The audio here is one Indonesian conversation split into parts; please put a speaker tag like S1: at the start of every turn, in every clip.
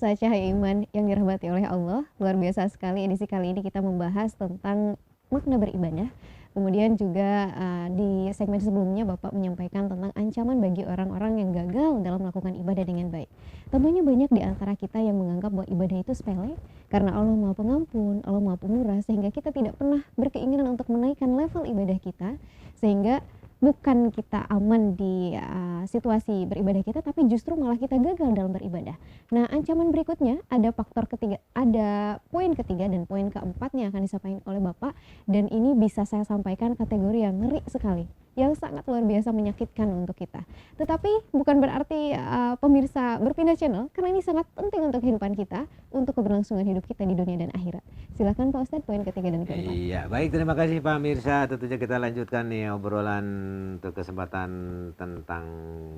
S1: Pemirsa Cahaya Iman yang dirahmati oleh Allah, luar biasa sekali edisi kali ini kita membahas tentang makna beribadah. Kemudian juga di segmen sebelumnya Bapak menyampaikan tentang ancaman bagi orang-orang yang gagal dalam melakukan ibadah dengan baik. Tentunya banyak di antara kita yang menganggap bahwa ibadah itu sepele karena Allah Maha Pengampun, Allah Maha Pemurah, sehingga kita tidak pernah berkeinginan untuk menaikkan level ibadah kita, sehingga bukan kita aman di situasi beribadah kita, tapi justru malah kita gagal dalam beribadah. Nah, ancaman berikutnya ada faktor ketiga, ada poin ketiga dan poin keempatnya akan disampaikan oleh Bapak, dan ini bisa saya sampaikan kategori yang ngeri sekali, yang sangat luar biasa menyakitkan untuk kita. Tetapi bukan berarti pemirsa berpindah channel, karena ini sangat penting untuk kehidupan kita, untuk keberlangsungan hidup kita di dunia dan akhirat. Silakan Pak Ustadz, poin ketiga dan keempat.
S2: Iya, baik, terima kasih Pak Mirsa. Tentunya kita lanjutkan nih obrolan untuk kesempatan tentang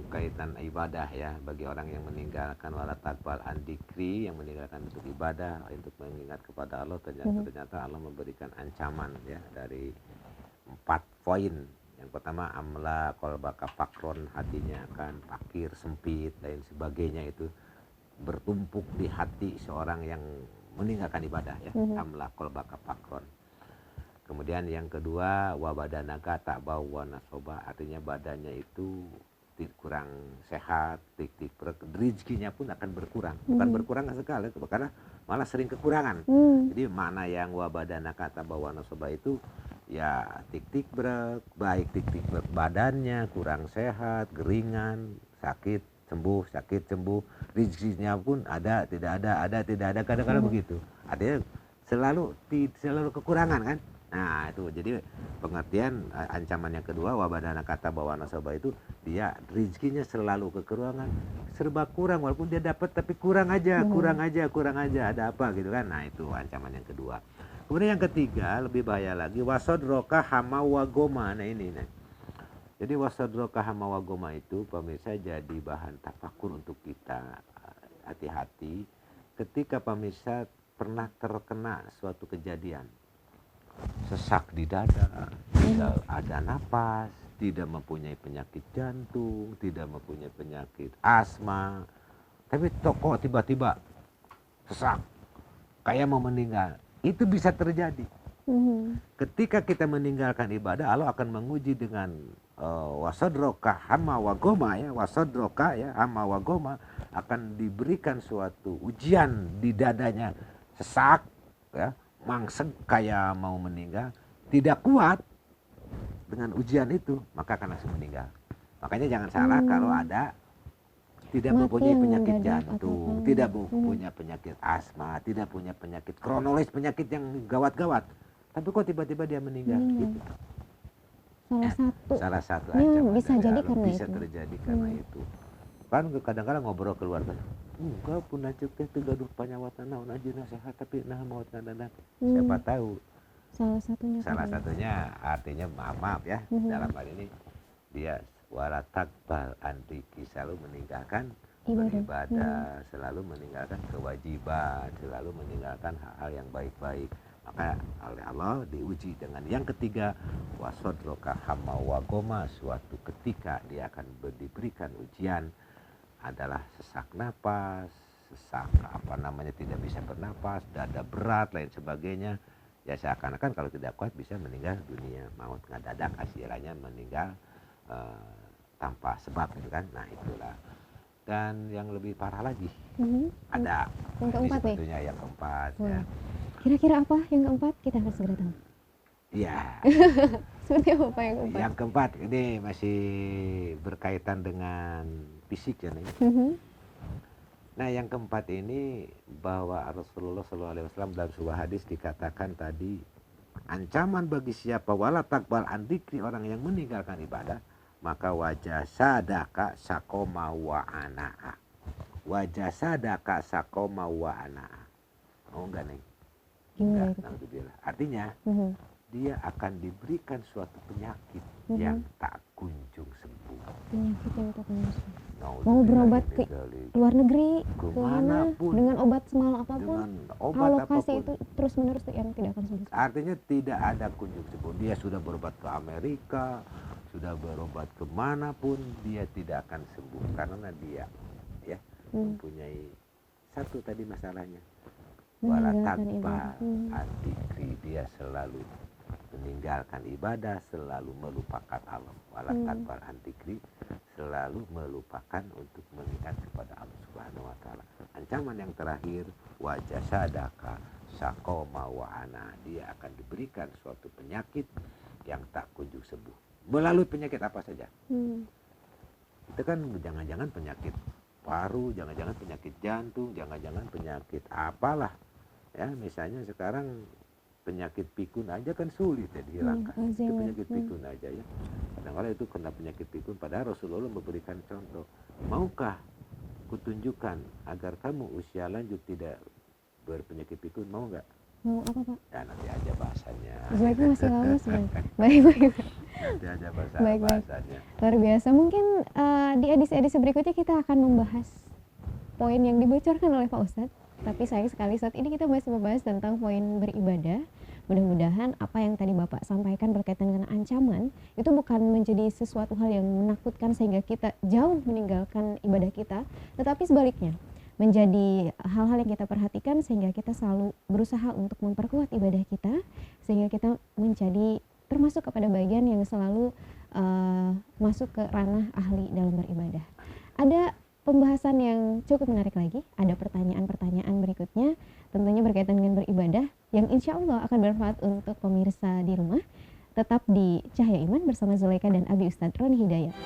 S2: kaitan ibadah ya, bagi orang yang meninggalkan wala takbal an dzikri, yang meninggalkan untuk ibadah, untuk mengingat kepada Allah, ternyata Allah memberikan ancaman ya dari 4 poin. Yang pertama, amla qalbaka fakron, hatinya akan fakir, sempit, lain sebagainya, itu bertumpuk di hati seorang yang meninggalkan ibadah ya. Amla qalbaka fakron. Kemudian yang kedua, wabadanaka tak bawa nasoba, artinya badannya itu kurang sehat, rezekinya pun akan berkurang. Bukan berkurang sekali, karena malah sering kekurangan. Jadi makna yang wabadanaka tak bawa nasoba itu ya tik berat, baik tik berat badannya kurang sehat, geringan, sakit sembuh, sakit sembuh, rezekinya pun ada tidak ada, kadang-kadang begitu. Artinya selalu kekurangan kan. Nah itu jadi pengertian ancaman yang kedua, wabadana kata bawa nasabah itu dia rezekinya selalu kekurangan, serba kurang, walaupun dia dapat tapi kurang aja, ada apa gitu kan. Nah itu ancaman yang kedua. Kemudian yang ketiga lebih bahaya lagi, wasodroka hamawagoma. Nah ini nih. Jadi wasodroka hamawagoma itu pemirsa jadi bahan tafakur untuk kita. Hati-hati ketika pemirsa pernah terkena suatu kejadian, sesak di dada, tidak ada napas, tidak mempunyai penyakit jantung, tidak mempunyai penyakit asma, tapi kok tiba-tiba sesak, kayak mau meninggal. Itu bisa terjadi. Ketika kita meninggalkan ibadah, Allah akan menguji dengan wasodroka hama wagoma ya, wasodroka ya hama wagoma, akan diberikan suatu ujian di dadanya, sesak ya, mangsek kayak mau meninggal, tidak kuat dengan ujian itu, maka akan langsung meninggal. Makanya jangan salah kalau ada tidak mempunyai penyakit jantung, tidak punya penyakit asma, tidak punya penyakit kronologis, penyakit yang gawat-gawat, tapi kok tiba-tiba dia meninggal gitu. Salah satu ancaman
S1: bisa jadi karena
S2: bisa itu terjadi karena itu. Kan kadang-kadang ngobrol keluarga, enggak pun lanjut teh gaduh panyawatan naon ajeuna sehat tapi nah maut nadadak. Siapa tahu salah satunya artinya maaf ya, dalam hal ini dia walatakbal andiki, selalu meninggalkan ibadah, selalu meninggalkan kewajiban, selalu meninggalkan hal-hal yang baik-baik. Maka oleh Allah diuji dengan yang ketiga, wasodroka hama wagoma, suatu ketika dia akan diberikan ujian adalah sesak napas, sesak tidak bisa bernapas, dada berat, lain sebagainya. Ya seakan-akan kalau tidak kuat bisa meninggal dunia, maut ngadadak, akhirnya meninggal tanpa sebab gitu kan. Nah itulah. Dan yang lebih parah lagi ada
S1: yang keempat
S2: sebetulnya yang keempat ya.
S1: Kira-kira apa yang keempat? Kita akan segera tahu.
S2: Iya.
S1: Seperti apa yang keempat?
S2: Yang keempat ini masih berkaitan dengan fisik ya nih. Nah yang keempat ini bahwa Rasulullah SAW dalam sebuah hadis dikatakan tadi, ancaman bagi siapa wala takbal andikri, orang yang meninggalkan ibadah, maka wajah sadaka sakoma wa anaa. Wajah sadaka sakoma wa anaa. Oh enggak nih. Enggak, artinya dia akan diberikan suatu penyakit yang tak kunjung sembuh.
S1: Penyakit yang tak kunjung sembuh. Mau berobat ke luar negeri, kemana, dengan obat semahal apapun, alokasi itu terus menerus yang tidak akan sembuh.
S2: Artinya tidak ada kunjung sembuh. Dia sudah berobat ke Amerika, sudah berobat kemanapun, dia tidak akan sembuh karena dia ya mempunyai satu tadi masalahnya. Wala
S1: Meninggalkan ibadah.
S2: takbal an-dzikri, dia selalu meninggalkan ibadah, selalu melupakan Allah. Wala takbal an-dzikri, selalu melupakan untuk mengingat kepada Allah Subhanahu wa taala. Ancaman yang terakhir, wa jasadaka saqoma wa ana, dia akan diberikan suatu penyakit yang tak kunjung sembuh. Melalui penyakit apa saja. Itu kan jangan-jangan penyakit paru, jangan-jangan penyakit jantung, jangan-jangan penyakit apalah. Ya, misalnya sekarang penyakit pikun aja kan sulit ya dihilangkan. Itu penyakit pikun aja ya. Kadang-kadang itu kena penyakit pikun, padahal Rasulullah memberikan contoh. Maukah kutunjukkan agar kamu usia lanjut tidak berpenyakit pikun, mau nggak?
S1: Mau apa Pak?
S2: Ya nanti aja bahasanya.
S1: Lagi masih lama sebenarnya. Baik.
S2: Nanti aja
S1: Baik.
S2: bahasanya.
S1: Luar biasa. Mungkin di edisi-edisi berikutnya kita akan membahas poin yang dibocorkan oleh Pak Ustadz. Tapi sayang sekali saat ini kita masih membahas tentang poin beribadah. Mudah-mudahan apa yang tadi Bapak sampaikan berkaitan dengan ancaman itu bukan menjadi sesuatu hal yang menakutkan sehingga kita jauh meninggalkan ibadah kita, tetapi sebaliknya menjadi hal-hal yang kita perhatikan sehingga kita selalu berusaha untuk memperkuat ibadah kita, sehingga kita menjadi termasuk kepada bagian yang selalu masuk ke ranah ahli dalam beribadah. Ada pembahasan yang cukup menarik lagi, ada pertanyaan-pertanyaan berikutnya tentunya berkaitan dengan beribadah yang insya Allah akan bermanfaat untuk pemirsa di rumah. Tetap di Cahaya Iman bersama Zulaika dan Abi Ustadz Roni Hidayat.